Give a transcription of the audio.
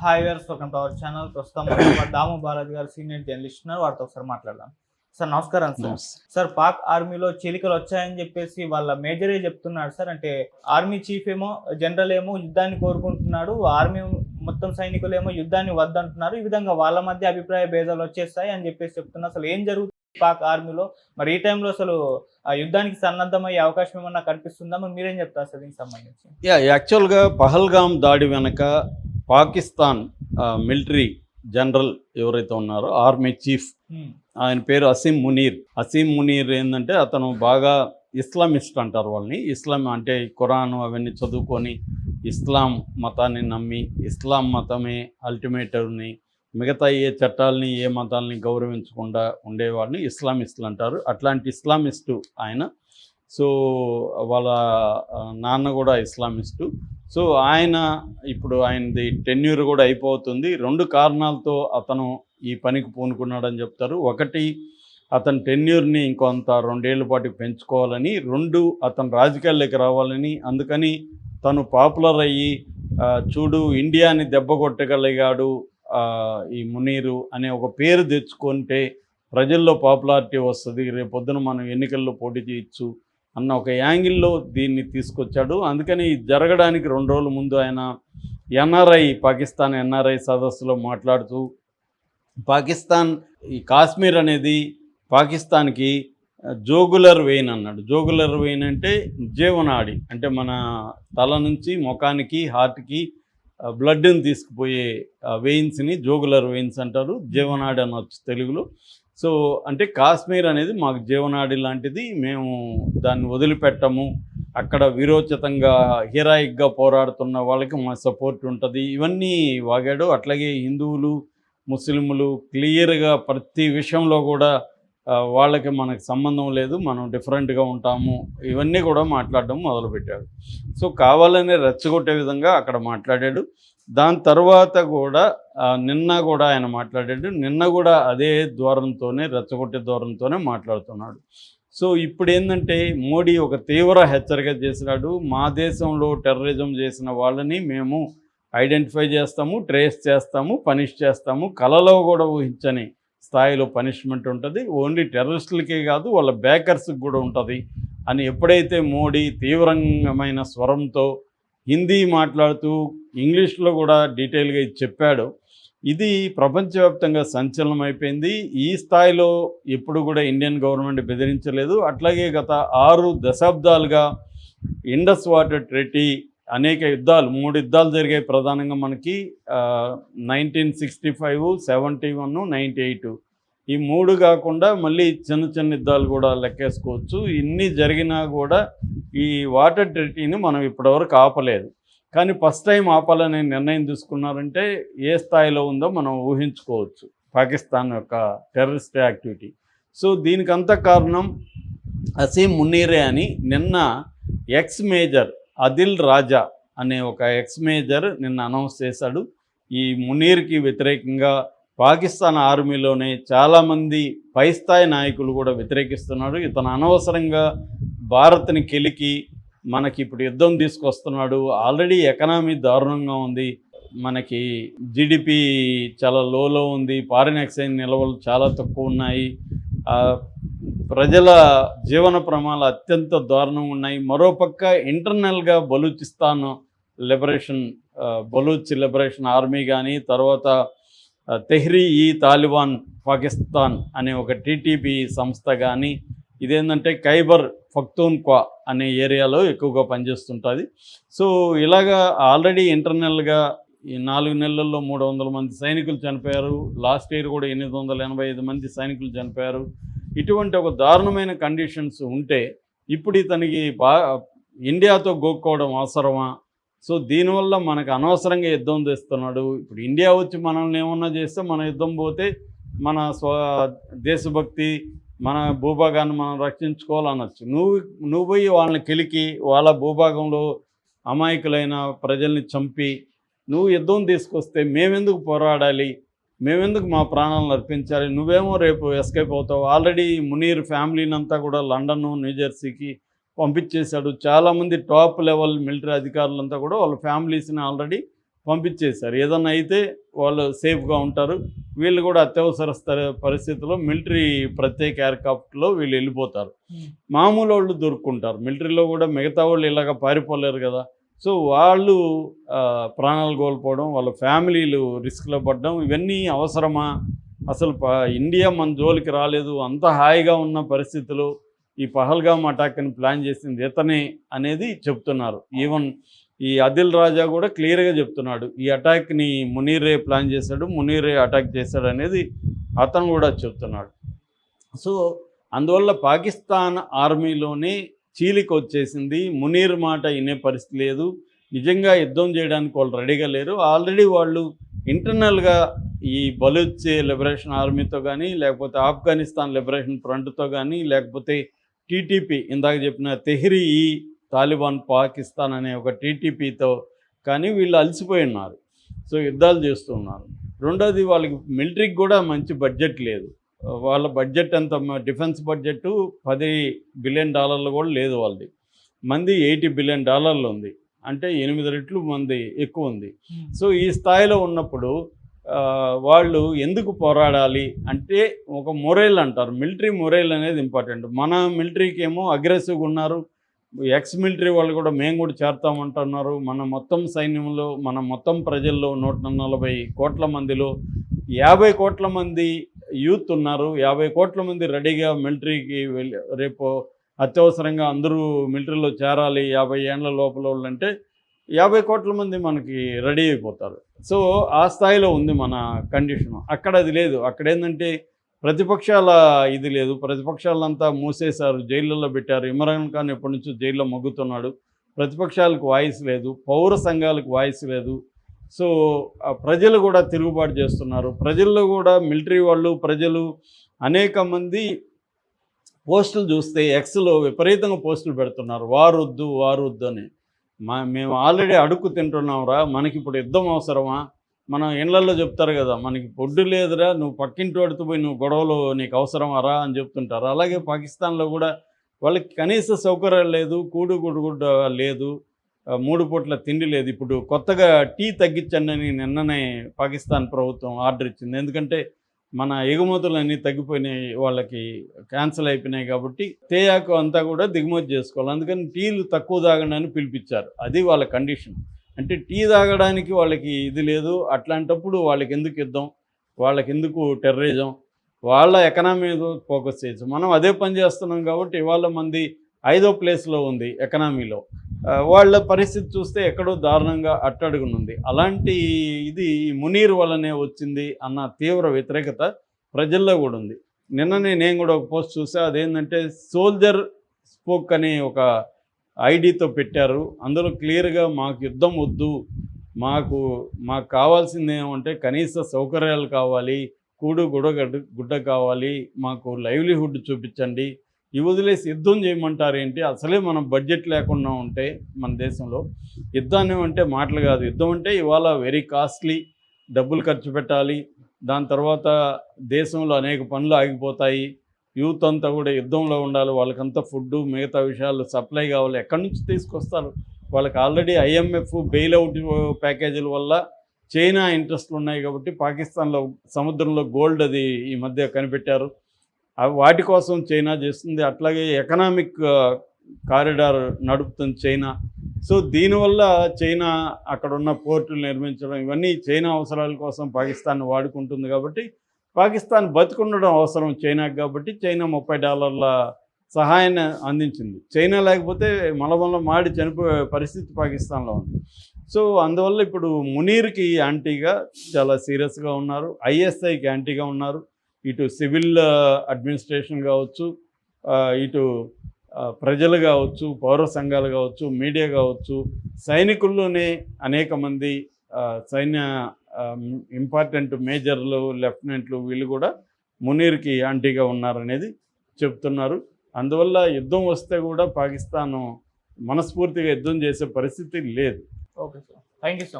Hi viewers, welcome to our channel. ప్రస్తుతం మనతో పాటు దాము బాలాజీ గారు సీనియర్ జర్నలిస్ట్ ఉన్నారు. వారితో ఒకసారి మాట్లాడదాం. సార్ నమస్కారం సార్. సార్ పాక్ ఆర్మీలో చీలికలు వచ్చాయని చెప్పేసి వాళ్ళ మేజరే చెప్తున్నాడు సార్. అంటే ఆర్మీ చీఫ్ ఏమో, జనరల్ ఏమో యుద్ధాన్ని కోరుకుంటున్నాడు, ఆర్మీ మొత్తం సైనికులు ఏమో యుద్ధాన్ని వద్దంటున్నారు. ఈ విధంగా వాళ్ళ మధ్య అభిప్రాయ భేదాలు వచ్చేస్తాయి అని చెప్పేసి చెప్తున్నారు. అసలు ఏం జరుగుతుంది పాక్ ఆర్మీలో? మరి ఈ టైంలో అసలు ఆ యుద్ధానికి సన్నద్ధమయ్యే అవకాశం ఏమన్నా కనిపిస్తుందా? మరి మీరేం చెప్తారు సార్ దీనికి సంబంధించి? యాక్చువల్గా పహల్గామ్ దాడి వెనక పాకిస్తాన్ మిలిటరీ జనరల్ ఎవరైతే ఉన్నారో ఆర్మీ చీఫ్, ఆయన పేరు అసీం మునీర్ ఏంటంటే అతను బాగా ఇస్లామిస్ట్ అంటారు వాళ్ళని. ఇస్లాం అంటే ఖురాన్ అవన్నీ చదువుకొని ఇస్లాం మతాన్ని నమ్మి ఇస్లాం మతమే అల్టిమేటర్ని, మిగతా ఏ చట్టాలని ఏ మతాలని గౌరవించకుండా ఉండేవాడిని ఇస్లామిస్టులు అంటారు. అట్లాంటి ఇస్లామిస్టు ఆయన. సో వాళ్ళ నాన్న కూడా ఇస్లామిస్టు. సో ఇప్పుడు ఆయనది టెన్యూర్ కూడా అయిపోతుంది. 2 కారణాలతో అతను ఈ పనికి పూనుకున్నాడని చెప్తారు. ఒకటి, అతని టెన్యూర్ని ఇంకొంత 2 ఏళ్ల పాటు పెంచుకోవాలని. 2, అతను రాజకీయాల్లోకి రావాలని. అందుకని తను పాపులర్ అయ్యి చూడు ఇండియాని దెబ్బ కొట్టగలిగాడు ఈ మునీరు అనే ఒక పేరు తెచ్చుకుంటే ప్రజల్లో పాపులారిటీ వస్తుంది, రేపొద్దున మనం ఎన్నికల్లో పోటీ చేయొచ్చు అన్న ఒక యాంగిల్లో దీన్ని తీసుకొచ్చాడు. అందుకని జరగడానికి 2 రోజుల ముందు ఆయన పాకిస్తాన్ ఎన్ఆర్ఐ సదస్సులో మాట్లాడుతూ పాకిస్తాన్ ఈ కాశ్మీర్ అనేది పాకిస్తాన్కి జోగులర్ వెయిన్ అన్నాడు. జోగులర్ వెయిన్ అంటే జీవనాడి, అంటే మన తల నుంచి ముఖానికి హార్ట్కి బ్లడ్ని తీసుకుపోయే వెయిన్స్ని జోగులర్ వెయిన్స్ అంటారు. జీవనాడి అనొచ్చు తెలుగులో. సో అంటే కాశ్మీర్ అనేది మాకు జీవనాడి లాంటిది, మేము దాన్ని వదిలిపెట్టము, అక్కడ విరోచితంగా హీరాయిక్గా పోరాడుతున్న వాళ్ళకి మా సపోర్ట్ ఉంటుంది, ఇవన్నీ వాగాడు. అట్లాగే హిందువులు ముస్లింలు క్లియర్గా ప్రతి విషయంలో కూడా వాళ్ళకి మనకు సంబంధం లేదు, మనం డిఫరెంట్గా ఉంటాము, ఇవన్నీ కూడా మాట్లాడడం మొదలుపెట్టాడు. సో కావాలనే రెచ్చగొట్టే విధంగా అక్కడ మాట్లాడాడు. దాని తర్వాత కూడా నిన్న కూడా ఆయన మాట్లాడాడు. నిన్న కూడా అదే ధోరణితోనే, రెచ్చగొట్టే ధోరణితోనే మాట్లాడుతున్నాడు. సో ఇప్పుడు ఏంటంటే మోడీ ఒక తీవ్ర హెచ్చరిక చేసినాడు. మా దేశంలో టెర్రరిజం చేసిన వాళ్ళని మేము ఐడెంటిఫై చేస్తాము, ట్రేస్ చేస్తాము, పనిష్ చేస్తాము, కలలో కూడా ఊహించని స్థాయిలో పనిష్మెంట్ ఉంటుంది, ఓన్లీ టెర్రరిస్టులకే కాదు వాళ్ళ బ్యాకర్స్కి కూడా ఉంటుంది అని ఎప్పుడైతే మోడీ తీవ్రమైన స్వరంతో హిందీ మాట్లాడుతూ ఇంగ్లీష్లో కూడా డీటెయిల్గా ఇది చెప్పాడో, ఇది ప్రపంచవ్యాప్తంగా సంచలనం అయిపోయింది. ఈ స్థాయిలో ఎప్పుడు కూడా ఇండియన్ గవర్నమెంట్ బెదిరించలేదు. అట్లాగే గత 6 దశాబ్దాలుగా ఇండస్ వాటర్ ట్రీటీ, అనేక యుద్ధాలు, 3 యుద్ధాలు జరిగాయి ప్రధానంగా మనకి. 1965, 71, 98, ఈ 3 కాకుండా మళ్ళీ చిన్న చిన్న యుద్ధాలు కూడా లెక్కేసుకోవచ్చు. ఇన్ని జరిగినా కూడా ఈ వాటర్ ట్రీటీని మనం ఇప్పటివరకు ఆపలేదు. కానీ ఫస్ట్ టైం ఆపాలనే నిర్ణయం తీసుకున్నారంటే ఏ స్థాయిలో ఉందో మనం ఊహించుకోవచ్చు పాకిస్తాన్ యొక్క టెర్రరిస్ట్ యాక్టివిటీ. సో దీనికంతా కారణం అసీం మునీరే అని నిన్న ఎక్స్ మేజర్ అదిల్ రాజా అనే ఒక ఎక్స్ మేజర్ నిన్న అనౌన్స్ చేశాడు. ఈ మునీర్కి వ్యతిరేకంగా పాకిస్తాన్ ఆర్మీలోనే చాలామంది పై స్థాయి నాయకులు కూడా వ్యతిరేకిస్తున్నాడు. ఇతను అనవసరంగా భారత్ని కెలికి మనకి ఇప్పుడు యుద్ధం తీసుకొస్తున్నాడు. ఆల్రెడీ ఎకనామీ దారుణంగా ఉంది, మనకి జీడిపి చాలా లోలో ఉంది, ఫారిన్ ఎక్స్చేంజ్ నిల్వలు చాలా తక్కువ ఉన్నాయి, ప్రజల జీవన ప్రమాణాలు అత్యంత దారుణంగా ఉన్నాయి. మరోపక్క ఇంటర్నల్గా బలూచిస్తాన్ బలూచ్ లిబరేషన్ ఆర్మీ కానీ, తర్వాత తెహ్రీ-ఈ-తాలిబాన్ పాకిస్తాన్ అనే ఒక టీటీపీ సంస్థ కానీ, ఇదేంటంటే ఖైబర్ పఖ్తూన్ఖ్వా అనే ఏరియాలో ఎక్కువగా పనిచేస్తుంటుంది. సో ఇలాగా ఆల్రెడీ ఇంటర్నల్గా ఈ 4 నెలల్లో 300 మంది సైనికులు చనిపోయారు. లాస్ట్ ఇయర్ కూడా 885 మంది సైనికులు చనిపోయారు. ఇటువంటి ఒక దారుణమైన కండిషన్స్ ఉంటే ఇప్పుడు ఇతనికి ఇండియాతో గోక్కోవడం అవసరమా? సో దీనివల్ల మనకు అనవసరంగా యుద్ధం తెస్తున్నాడు. ఇప్పుడు ఇండియా వచ్చి మనల్ని ఏమన్నా చేస్తే మన యుద్ధం పోతే మన దేశభక్తి, మన భూభాగాన్ని మనం రక్షించుకోవాలనొచ్చు. నువ్వు పోయి వాళ్ళని కెలికి వాళ్ళ భూభాగంలో అమాయకులైన ప్రజల్ని చంపి నువ్వు యుద్ధం తీసుకొస్తే మేమెందుకు పోరాడాలి, మేమెందుకు మా ప్రాణాలను అర్పించాలి? నువ్వేమో రేపు ఎస్కేప్ అవుతావు. ఆల్రెడీ మునీర్ ఫ్యామిలీని అంతా కూడా లండన్, న్యూజెర్సీకి పంపించేశాడు. చాలామంది టాప్ లెవెల్ మిలిటరీ అధికారులంతా కూడా వాళ్ళ ఫ్యామిలీస్ని ఆల్రెడీ పంపించేశారు. ఏదన్నా అయితే వాళ్ళు సేఫ్గా ఉంటారు. వీళ్ళు కూడా అత్యవసర పరిస్థితుల్లో మిలిటరీ ప్రత్యేక ఎయిర్క్రాఫ్ట్లో వీళ్ళు వెళ్ళిపోతారు. మామూలు వాళ్ళు దొరుకుంటారు. మిలిటరీలో కూడా మిగతా వాళ్ళు ఇలాగ పారిపోలేరు కదా. సో వాళ్ళు ప్రాణాలు కోల్పోవడం, వాళ్ళ ఫ్యామిలీలు రిస్క్లో పడడం, ఇవన్నీ అవసరమా? అసలు ఇండియా మన జోలికి రాలేదు, అంత హాయిగా ఉన్న పరిస్థితులు ఈ పహల్గామ్ అటాక్ని ప్లాన్ చేసింది ఇతనే అనేది చెప్తున్నారు. ఈవెన్ ఈ ఆదిల్ రాజా కూడా క్లియర్గా చెప్తున్నాడు, ఈ అటాక్ని మునీరే ప్లాన్ చేశాడు, మునీరే అటాక్ చేశాడు అనేది అతను కూడా చెప్తున్నాడు. సో అందువల్ల పాకిస్తాన్ ఆర్మీలోనే చీలిక వచ్చేసింది. మునీర్ మాట వినే పరిస్థితి లేదు. నిజంగా యుద్ధం చేయడానికి వాళ్ళు రెడీగా లేరు. ఆల్రెడీ వాళ్ళు ఇంటర్నల్గా ఈ బలూచ్ లిబరేషన్ ఆర్మీతో కానీ, లేకపోతే ఆఫ్ఘనిస్తాన్ లిబరేషన్ ఫ్రంట్తో కానీ, లేకపోతే టీటీపీ ఇందాక చెప్పిన తెహ్రీ ఈ తాలిబాన్ పాకిస్తాన్ అనే ఒక టీటీపీతో కానీ వీళ్ళు అలసిపోయి ఉన్నారు. సో యుద్ధాలు చేస్తున్నారు. రెండోది వాళ్ళకి మిలిటరీకి కూడా మంచి బడ్జెట్ లేదు. వాళ్ళ బడ్జెట్ ఎంత, డిఫెన్స్ బడ్జెట్ $10 బిలియన్ కూడా లేదు వాళ్ళది. మంది $80 బిలియన్ ఉంది. అంటే 8 రెట్లు మంది ఎక్కువ ఉంది. సో ఈ స్థాయిలో ఉన్నప్పుడు వాళ్ళు ఎందుకు పోరాడాలి అంటే ఒక మొరైల్ అంటారు. మిలిటరీ మొరైల్ అనేది ఇంపార్టెంట్. మన మిలిటరీకి ఏమో అగ్రెసివ్గా ఉన్నారు. ఎక్స్ మిలిటరీ వాళ్ళు కూడా మేము కూడా చేరతామంటున్నారు. మన మొత్తం సైన్యంలో, మన మొత్తం ప్రజల్లో 140 కోట్ల మందిలో 50 కోట్ల మంది యూత్ ఉన్నారు. 50 కోట్ల మంది రెడీగా మిలిటరీకి వెళ్ళి రేపు అత్యవసరంగా అందరూ మిలిటరీలో చేరాలి 50 ఏళ్ళ లోపల వాళ్ళు అంటే 50 కోట్ల మంది మనకి రెడీ అయిపోతారు. సో ఆ స్థాయిలో ఉంది మన కండిషను. అక్కడ అది లేదు. అక్కడ ఏంటంటే ప్రతిపక్షాల ఇది లేదు. ప్రతిపక్షాలంతా మూసేశారు, జైళ్ళల్లో పెట్టారు. ఇమ్రాన్ ఖాన్ ఎప్పటి నుంచో జైల్లో మగ్గుతున్నాడు. ప్రతిపక్షాలకు వాయిస్ లేదు, పౌర సంఘాలకు వాయిస్ లేదు. సో ప్రజలు కూడా తిరుగుబాటు చేస్తున్నారు. ప్రజల్లో కూడా మిలిటరీ వాళ్ళు, ప్రజలు అనేక మంది పోస్టులు చూస్తే ఎక్స్లో విపరీతంగా పోస్టులు పెడుతున్నారు, వారొద్దు వారొద్దు అని. మేము ఆల్రెడీ అడుక్కు తింటున్నాంరా, మనకి ఇప్పుడు యుద్ధం అవసరమా? మనం ఇళ్లలో చెప్తారు కదా, మనకి పొడ్డు లేదురా, నువ్వు పక్కింటి వాడితో పోయి నువ్వు గొడవలు నీకు అవసరమారా అని చెప్తుంటారు. అలాగే పాకిస్తాన్లో కూడా వాళ్ళకి కనీస సౌకర్యాలు లేదు, కూడు లేదు, 3 పూట్ల తిండి లేదు. ఇప్పుడు కొత్తగా టీ తగ్గించండి అని నిన్ననే పాకిస్తాన్ ప్రభుత్వం ఆర్డర్ ఇచ్చింది. ఎందుకంటే మన ఎగుమతులన్నీ తగ్గిపోయినాయి, వాళ్ళకి క్యాన్సిల్ అయిపోయినాయి. కాబట్టి తేయాకు అంతా కూడా దిగుమతి చేసుకోవాలి. అందుకని టీలు తక్కువ తాగండి అని పిలిపించారు. అది వాళ్ళ కండిషన్. అంటే టీ తాగడానికి వాళ్ళకి ఇది లేదు. అట్లాంటప్పుడు వాళ్ళకి ఎందుకు యుద్ధం, వాళ్ళకి ఎందుకు టెర్రరిజం? వాళ్ళ ఎకనామీ మీద ఫోకస్ చేయొచ్చు. మనం అదే పని చేస్తున్నాం కాబట్టి ఇవాళ మంది 5వ ప్లేస్లో ఉంది ఎకనామీలో. వాళ్ళ పరిస్థితి చూస్తే ఎక్కడో దారుణంగా అట్టడుగునుంది. అలాంటి ఇది మునీర్ వల్లనే వచ్చింది అన్న తీవ్ర వ్యతిరేకత ప్రజల్లో కూడా ఉంది. నిన్ననే నేను కూడా ఒక పోస్ట్ చూసా. అదేంటంటే సోల్జర్ స్పోక్ అనే ఒక ఐడితో పెట్టారు. అందులో క్లియర్గా మాకు యుద్ధం వద్దు, మాకు కావాల్సింది ఏమంటే కనీస సౌకర్యాలు కావాలి, గుడ్డ కావాలి, మాకు లైవ్లీహుడ్ చూపించండి, ఇవి వదిలేసి యుద్ధం చేయమంటారు ఏంటి? అసలే మనం బడ్జెట్ లేకుండా ఉంటే మన దేశంలో యుద్ధాన్ని అంటే మాటలు కాదు. యుద్ధం అంటే ఇవాళ వెరీ కాస్ట్లీ, డబ్బులు ఖర్చు పెట్టాలి. దాని తర్వాత దేశంలో అనేక పనులు ఆగిపోతాయి. యూత్ అంతా కూడా యుద్ధంలో ఉండాలి. వాళ్ళకంతా ఫుడ్డు మిగతా విషయాలు సప్లై కావాలి. ఎక్కడి నుంచి తీసుకొస్తారు? వాళ్ళకి ఆల్రెడీ IMF బెయిల్అవుట్ ప్యాకేజీల వల్ల చైనా ఇంట్రెస్ట్లు ఉన్నాయి. కాబట్టి పాకిస్తాన్లో సముద్రంలో గోల్డ్ అది ఈ మధ్య కనిపెట్టారు. వాటి కోసం చైనా చేస్తుంది. అట్లాగే ఎకనామిక్ కారిడార్ నడుపుతుంది చైనా. సో దీనివల్ల చైనా అక్కడున్న పోర్టులు నిర్మించడం, ఇవన్నీ చైనా అవసరాల కోసం పాకిస్తాన్ వాడుకుంటుంది. కాబట్టి పాకిస్తాన్ బతికుండడం అవసరం చైనాకి. కాబట్టి చైనా $30 సహాయాన్ని అందించింది. చైనా లేకపోతే మలమల మాడి చనిపోయే పరిస్థితి పాకిస్తాన్లో ఉంది. సో అందువల్ల ఇప్పుడు మునీర్కి యాంటీగా చాలా సీరియస్గా ఉన్నారు, ISIకి యాంటీగా ఉన్నారు. ఇటు సివిల్ అడ్మినిస్ట్రేషన్ కావచ్చు, ఇటు ప్రజలు కావచ్చు, పౌర సంఘాలు కావచ్చు, మీడియా కావచ్చు, సైనికుల్లోనే అనేక మంది సైన్య ఇంపార్టెంట్ మేజర్లు, లెఫ్టినెంట్లు వీళ్ళు కూడా మునీర్కి యాంటీగా ఉన్నారనేది చెప్తున్నారు. అందువల్ల యుద్ధం వస్తే కూడా పాకిస్తాన్ మనస్ఫూర్తిగా యుద్ధం చేసే పరిస్థితి లేదు. Okay sir, thank you so much.